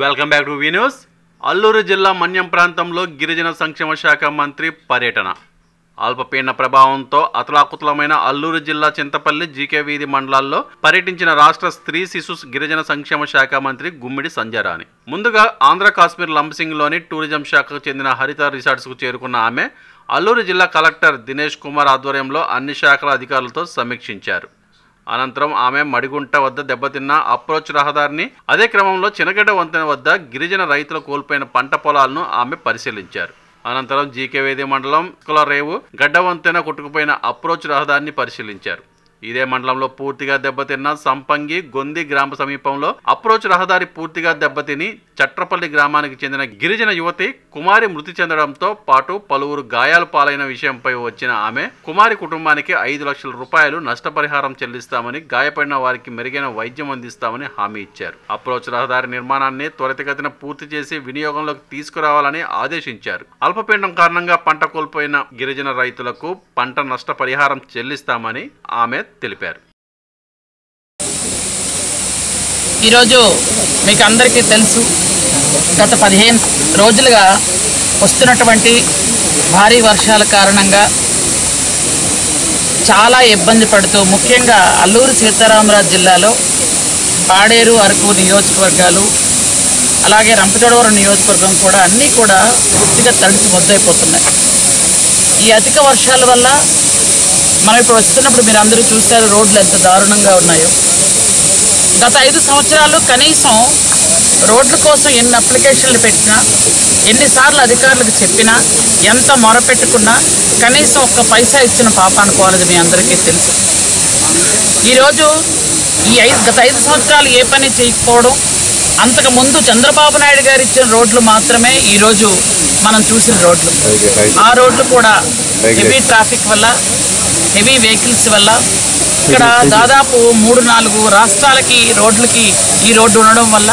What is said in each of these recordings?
Welcome back to V news. Alluri జిల్లా మన్యం ప్రాంతంలో గిరిజన సంక్షేమ శాఖ మంత్రి పర్యటన. అల్పపీడన ప్రభావంతో అతలాకుతలమైన అల్లూరు జిల్లా చింతపల్లి జీకే వీధి మండలాల్లో పర్యటించిన రాష్ట్ర స్త్రీ శిశు గిరిజన సంక్షేమ శాఖ మంత్రి గుమ్మిడి సంధ్యారాణి. ముందుగా ఆంధ్ర కాశ్మీర్ లంబసింగ్లోని టూరిజం శాఖకు చెందిన హరిత రిసార్ట్స్కు చేరుకున్న ఆమె అల్లూరు జిల్లా కలెక్టర్ దినేష్ కుమార్ ఆధ్వర్యంలో అన్ని శాఖల అధికారులతో సమీక్షించారు. అనంతరం ఆమె మడిగుంట వద్ద దెబ్బతిన్న అప్రోచ్ రహదారిని, అదే క్రమంలో చినగడ్డ వంతెన వద్ద గిరిజన రైతులు కోల్పోయిన పంట పొలాలను ఆమె పరిశీలించారు. అనంతరం జీకే వేది మండలం రేవు గడ్డ వంతెన కొట్టుకుపోయిన అప్రోచ్ రహదారిని పరిశీలించారు. ఇదే మండలంలో పూర్తిగా దెబ్బతిన్న సంపంగి గొంది గ్రామ సమీపంలో అప్రోచ్ రహదారి పూర్తిగా దెబ్బతిని చట్రపల్లి గ్రామానికి చెందిన గిరిజన యువతి కుమారి మృతి చెందడంతో పాటు పలువురు గాయాలు పాలైన విషయంపై వచ్చిన ఆమె కుమారి కుటుంబానికి 5 లక్షల రూపాయలు నష్టపరిహారం చెల్లిస్తామని, గాయపడిన వారికి మెరుగైన వైద్యం అందిస్తామని హామీ ఇచ్చారు. అప్రోచ్ రహదారి నిర్మాణాన్ని త్వరితగతిన పూర్తి చేసి వినియోగంలోకి తీసుకురావాలని ఆదేశించారు. అల్పపీడనం కారణంగా పంట కోల్పోయిన గిరిజన రైతులకు పంట నష్టపరిహారం చెల్లిస్తామని ఆమె తెలిపారు. ఈరోజు మీకు అందరికీ తెలుసు, గత 15 రోజులుగా వస్తున్నటువంటి భారీ వర్షాల కారణంగా చాలా ఇబ్బంది పడుతూ, ముఖ్యంగా అల్లూరు సీతారామరాజు జిల్లాలో పాడేరు, అరకు నియోజకవర్గాలు, అలాగే రంపచోడవరం నియోజకవర్గం కూడా అన్నీ కూడా పూర్తిగా తడిసి మొద్దైపోతున్నాయి. ఈ అధిక వర్షాల వల్ల మనం ఇప్పుడు వస్తున్నప్పుడు మీరు అందరూ చూస్తారు రోడ్లు ఎంత దారుణంగా ఉన్నాయో. గత 5 సంవత్సరాలు కనీసం రోడ్ల కోసం ఎన్ని అప్లికేషన్లు పెట్టినా, ఎన్నిసార్లు అధికారులకు చెప్పినా, ఎంత మొరపెట్టుకున్నా కనీసం ఒక్క పైసా ఇచ్చిన పాపాను పోలేదు. మీ అందరికీ తెలుసు. ఈరోజు గత 5 సంవత్సరాలు ఏ పని చేయకపోవడం, అంతకుముందు చంద్రబాబు నాయుడు గారు ఇచ్చిన రోడ్లు మాత్రమే ఈరోజు మనం చూసిన రోడ్లు. ఆ రోడ్లు కూడా హెవీ ట్రాఫిక్ వల్ల, హెవీ వెహికల్స్ వల్ల ఇక్కడ దాదాపు 3-4 రాష్ట్రాలకి రోడ్లకి ఈ రోడ్డు ఉండడం వల్ల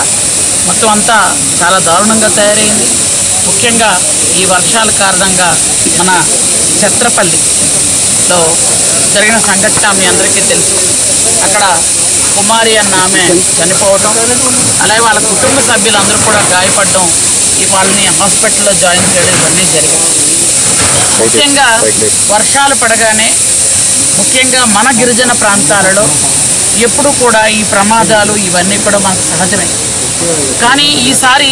మొత్తం అంతా చాలా దారుణంగా తయారైంది. ముఖ్యంగా ఈ వర్షాల కారణంగా మన చత్రపల్లిలో జరిగిన సంఘటన మీ అందరికీ తెలుసు. అక్కడ కుమారి అన్న ఆమె చనిపోవడం, అలాగే వాళ్ళ కుటుంబ సభ్యులందరూ కూడా గాయపడడం, వాళ్ళని హాస్పిటల్లో జాయిన్ చేయడం ఇవన్నీ జరిగాయి. ముఖ్యంగా వర్షాలు పడగానే ముఖ్యంగా మన గిరిజన ప్రాంతాలలో ఎప్పుడు కూడా ఈ ప్రమాదాలు ఇవన్నీ కూడా మనకు సహజమే. కానీ ఈసారి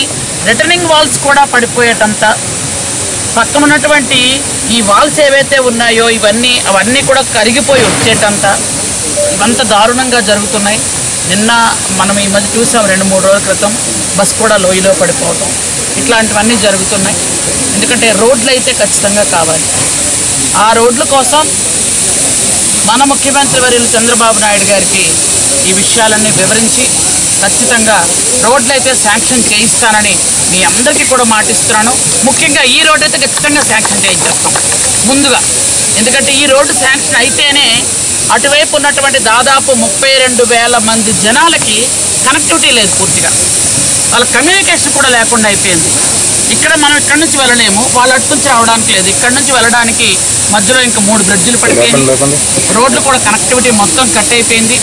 రిటర్నింగ్ వాల్స్ కూడా పడిపోయేటంత, పక్కన ఉన్నటువంటి ఈ వాల్స్ ఏవైతే ఉన్నాయో అవన్నీ కూడా కరిగిపోయి వచ్చేటంత ఇవంతా దారుణంగా జరుగుతున్నాయి. నిన్న మనం ఈ మధ్య చూసాం, 2-3 రోజుల క్రితం బస్ కూడా లోయలో పడిపోవటం, ఇట్లాంటివన్నీ జరుగుతున్నాయి. ఎందుకంటే రోడ్లు అయితే ఖచ్చితంగా కావాలి. ఆ రోడ్ల కోసం మన ముఖ్యమంత్రి వర్యులు చంద్రబాబు నాయుడు గారికి ఈ విషయాలన్నీ వివరించి ఖచ్చితంగా రోడ్లు అయితే శాంక్షన్ చేయిస్తానని మీ అందరికీ కూడా మాటిస్తున్నాను. ముఖ్యంగా ఈ రోడ్డు అయితే ఖచ్చితంగా శాంక్షన్ చేయించేస్తాం ముందుగా. ఎందుకంటే ఈ రోడ్డు శాంక్షన్ అయితేనే అటువైపు ఉన్నటువంటి దాదాపు 32,000 మంది జనాలకి కనెక్టివిటీ లేదు, పూర్తిగా వాళ్ళ కమ్యూనికేషన్ కూడా లేకుండా అయిపోయింది. మనం ఇక్కడ నుంచి వెళ్ళలేము, వాళ్ళు అటు నుంచి రావడానికి లేదు. ఇక్కడ నుంచి వెళ్ళడానికి మధ్యలో ఇంకా 3 బ్రిడ్జిలు పడిపోయింది, రోడ్లు కూడా కనెక్టివిటీ మొత్తం కట్ అయిపోయింది.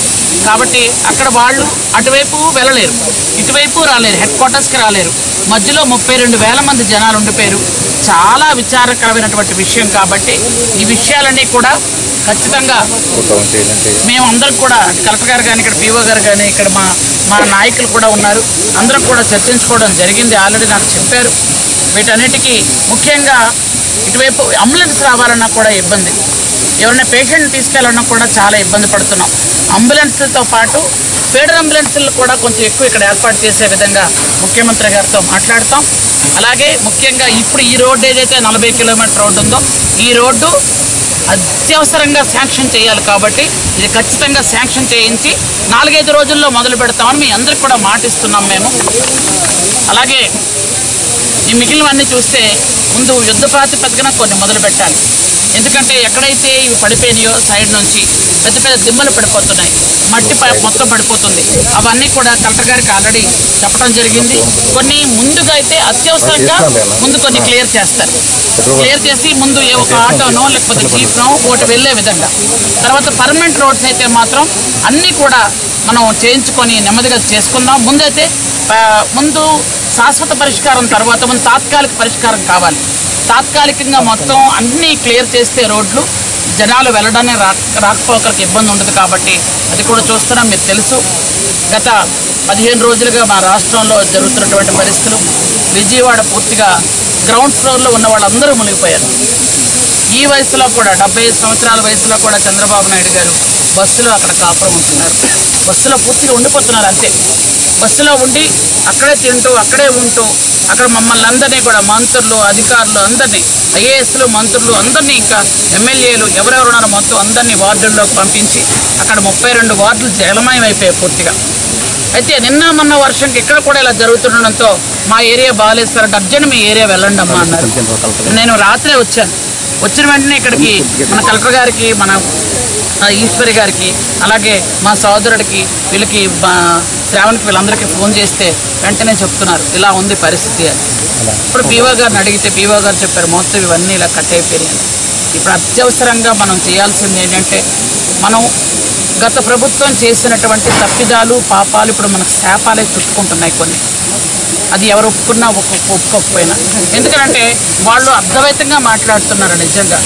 కాబట్టి అక్కడ వాళ్ళు అటువైపు వెళ్ళలేరు, ఇటువైపు రాలేరు, హెడ్ క్వార్టర్స్కి రాలేరు. మధ్యలో 32,000 మంది జనాలు ఉండిపోయారు. చాలా విచారకరమైనటువంటి విషయం. కాబట్టి ఈ విషయాలన్నీ కూడా ఖచ్చితంగా మేమందరం కూడా, కలెక్టర్ గారు కానీ, ఇక్కడ పీఓ గారు కానీ, ఇక్కడ మా నాయకులు కూడా ఉన్నారు, అందరం కూడా చర్చించుకోవడం జరిగింది. ఆల్రెడీ నాకు చెప్పారు. వీటన్నిటికీ ముఖ్యంగా ఇటువైపు అంబులెన్స్ రావాలన్నా కూడా ఇబ్బంది, ఎవరైనా పేషెంట్ తీసుకెళ్ళాలన్నా కూడా చాలా ఇబ్బంది పడుతున్నాం. అంబులెన్స్లతో పాటు ఫీడర్ అంబులెన్స్లు కూడా కొంచెం ఎక్కువ ఇక్కడ ఏర్పాటు చేసే విధంగా ముఖ్యమంత్రి గారితో మాట్లాడతాం. అలాగే ముఖ్యంగా ఇప్పుడు ఈ రోడ్డు ఏదైతే 40 కిలోమీటర్ రోడ్డు ఉందో, ఈ రోడ్డు అత్యవసరంగా శాంక్షన్ చేయాలి. కాబట్టి ఇది ఖచ్చితంగా శాంక్షన్ చేయించి 4-5 రోజుల్లో మొదలు పెడతామని మీ అందరికి కూడా మాటిస్తున్నాం మేము. అలాగే ఈ మిగిలినవన్నీ చూస్తే ముందు యుద్ధ ప్రాతిపదికన కొన్ని మొదలు పెట్టాలి. ఎందుకంటే ఎక్కడైతే ఇవి పడిపోయినాయో సైడ్ నుంచి పెద్ద పెద్ద దిమ్మలు పడిపోతున్నాయి, మట్టి మొత్తం పడిపోతుంది. అవన్నీ కూడా కలెక్టర్ గారికి ఆల్రెడీ చెప్పడం జరిగింది. కొన్ని ముందుగా అయితే అత్యవసరంగా ముందు కొన్ని క్లియర్ చేస్తారు. క్లియర్ చేసి ముందు ఒక ఆటోనో లేకపోతే జీప్నో ఒకటి వెళ్ళే విధంగా, తర్వాత పర్మనెంట్ రోడ్స్ అయితే మాత్రం అన్నీ కూడా మనం చేయించుకొని నెమ్మదిగా చేసుకుందాం. ముందు శాశ్వత పరిష్కారం తర్వాత మన తాత్కాలిక పరిష్కారం కావాలి. తాత్కాలికంగా మొత్తం అన్నీ క్లియర్ చేస్తే రోడ్లు జనాలు వెళ్ళడానికి రాకపోకలకు ఇబ్బంది ఉండదు. కాబట్టి అది కూడా చూస్తున్నాం. మీకు తెలుసు, గత 15 రోజులుగా మా రాష్ట్రంలో జరుగుతున్నటువంటి పరిస్థితులు. విజయవాడ పూర్తిగా గ్రౌండ్ ఫ్లోర్లో ఉన్న వాళ్ళందరూ మునిగిపోయారు. ఈ వయసులో కూడా 75 సంవత్సరాల వయసులో కూడా చంద్రబాబు నాయుడు గారు బస్సులో అక్కడ కాపురం ఉంటున్నారు. బస్సులో పూర్తిగా ఉండిపోతున్నారు అంతే. బస్సులో ఉండి అక్కడే తింటూ అక్కడే ఉంటూ అక్కడ మమ్మల్ని అందరినీ కూడా మంత్రులు, అధికారులు అందరినీ, ఐఏఎస్లు, మంత్రులు అందరినీ, ఇంకా ఎమ్మెల్యేలు ఎవరెవరు ఉన్నారో మొత్తం అందరినీ వార్డుల్లోకి పంపించి అక్కడ 32 వార్డులు జలమయం అయిపోయాయి పూర్తిగా. అయితే నిన్న మొన్న వర్షంకి ఇక్కడ కూడా ఇలా జరుగుతుండడంతో మా ఏరియా బాగాలేదు సార్, అర్జెంట్ మీ ఏరియా వెళ్ళండి అమ్మా అన్నారు. నేను రాత్రే వచ్చాను. వచ్చిన వెంటనే ఇక్కడికి మన కలెక్టర్ గారికి, మన ఈశ్వరి గారికి, అలాగే మా సోదరుడికి, వీళ్ళకి శ్రావణ్కి, వీళ్ళందరికీ ఫోన్ చేస్తే వెంటనే చెప్తున్నారు ఇలా ఉంది పరిస్థితి అని. ఇప్పుడు పీఓ గారిని అడిగితే పీఓ గారు చెప్పారు మొత్తం ఇవన్నీ ఇలా కట్ అయిపోయాయి. ఇప్పుడు అత్యవసరంగా మనం చేయాల్సింది ఏంటంటే, మనం గత ప్రభుత్వం చేసినటువంటి తప్పిదాలు, పాపాలు ఇప్పుడు మనకు శాపాలే చుట్టుకుంటున్నాయి కొన్ని. అది ఎవరు ఒప్పుకున్నా ఒప్పుకోకపోయినా, ఎందుకంటే వాళ్ళు అర్థమైతంగా మాట్లాడుతున్నారు. నిజంగా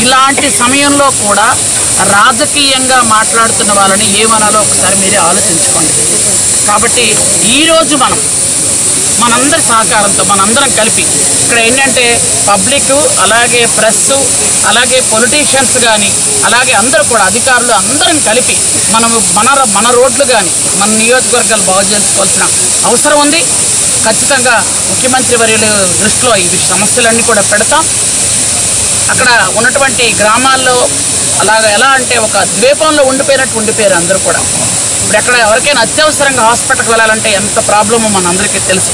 ఇలాంటి సమయంలో కూడా రాజకీయంగా మాట్లాడుతున్న వాళ్ళని ఏమనాలో ఒకసారి మీరే ఆలోచించుకోండి. కాబట్టి ఈరోజు మనందరి సహకారంతో మనందరం కలిపి ఇక్కడ ఏంటంటే పబ్లిక్, అలాగే ప్రెస్, అలాగే పొలిటీషియన్స్ కానీ, అలాగే అందరూ కూడా అధికారులు అందరం కలిపి మన రోడ్లు కానీ మన నియోజకవర్గాలు బాగు చేసుకోవాల్సిన అవసరం ఉంది. ఖచ్చితంగా ముఖ్యమంత్రి వర్యుల దృష్టిలో ఈ సమస్యలన్నీ కూడా పెడతాం. అక్కడ ఉన్నటువంటి గ్రామాల్లో అలాగ ఎలా అంటే ఒక ద్వీపంలో ఉండిపోయారు అందరూ కూడా. ఇప్పుడు ఎక్కడ ఎవరికైనా అత్యవసరంగా హాస్పిటల్కి వెళ్ళాలంటే ఎంత ప్రాబ్లమో మన అందరికీ తెలుసు.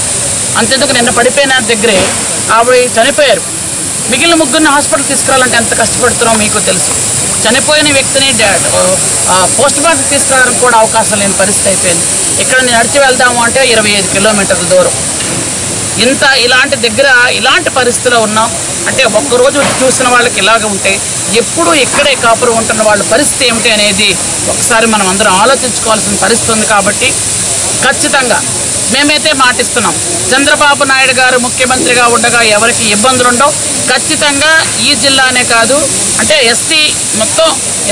అంతేందుకు నిన్న పడిపోయిన దగ్గరే ఆవిడ చనిపోయారు. మిగిలిన ముగ్గురిని హాస్పిటల్ తీసుకురావాలంటే ఎంత కష్టపడుతున్నామో మీకు తెలుసు. చనిపోయిన వ్యక్తిని పోస్ట్ మార్టం తీసుకురావడానికి కూడా అవకాశం లేని పరిస్థితి అయిపోయింది. ఇక్కడ నేను నడిచి వెళ్దాము అంటే 25 కిలోమీటర్ల దూరం. ఇలాంటి దగ్గర ఇలాంటి పరిస్థితిలో ఉన్నాం అంటే ఒక్కరోజు చూసిన వాళ్ళకి ఇలాగ ఉంటే ఎప్పుడు ఇక్కడే కాపురం ఉంటున్న వాళ్ళ పరిస్థితి ఏమిటి అనేది ఒకసారి మనం అందరం ఆలోచించుకోవాల్సిన పరిస్థితి ఉంది. కాబట్టి ఖచ్చితంగా మేమైతే మాటిస్తున్నాం, చంద్రబాబు నాయుడు గారు ముఖ్యమంత్రిగా ఉండగా ఎవరికి ఇబ్బందులు ఉండవు. ఖచ్చితంగా ఈ జిల్లానే కాదు, అంటే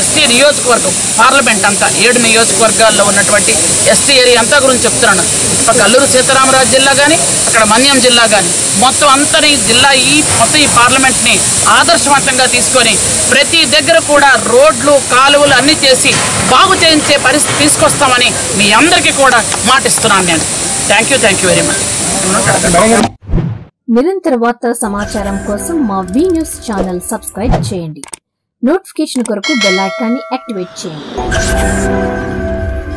ఎస్టీ నియోజకవర్గం పార్లమెంట్ అంతా 7 నియోజకవర్గాల్లో ఉన్నటువంటి ఎస్టీ ఏరియా అంతా గురించి చెప్తున్నాను. ఇక్కడ కల్లూరు సీతారామరాజు జిల్లా కానీ, అక్కడ మన్యం జిల్లా కానీ మొత్తం అంతని జిల్లా మొత్తం ఈ పార్లమెంట్ని ఆదర్శవంతంగా తీసుకొని ప్రతి దగ్గర కూడా రోడ్లు, కాలువలు అన్నీ చేసి బాగు చేయించే పరిస్థితి తీసుకొస్తామని మీ అందరికీ కూడా మాటిస్తున్నాను నేను. Thank you very much. నిరంతర వార్తా సమాచారం కోసం మా వి న్యూస్ ఛానల్ సబ్స్క్రైబ్ చేయండి. నోటిఫికేషన్ కొరకు బెల్ ఐకాన్ని యాక్టివేట్ చేయండి.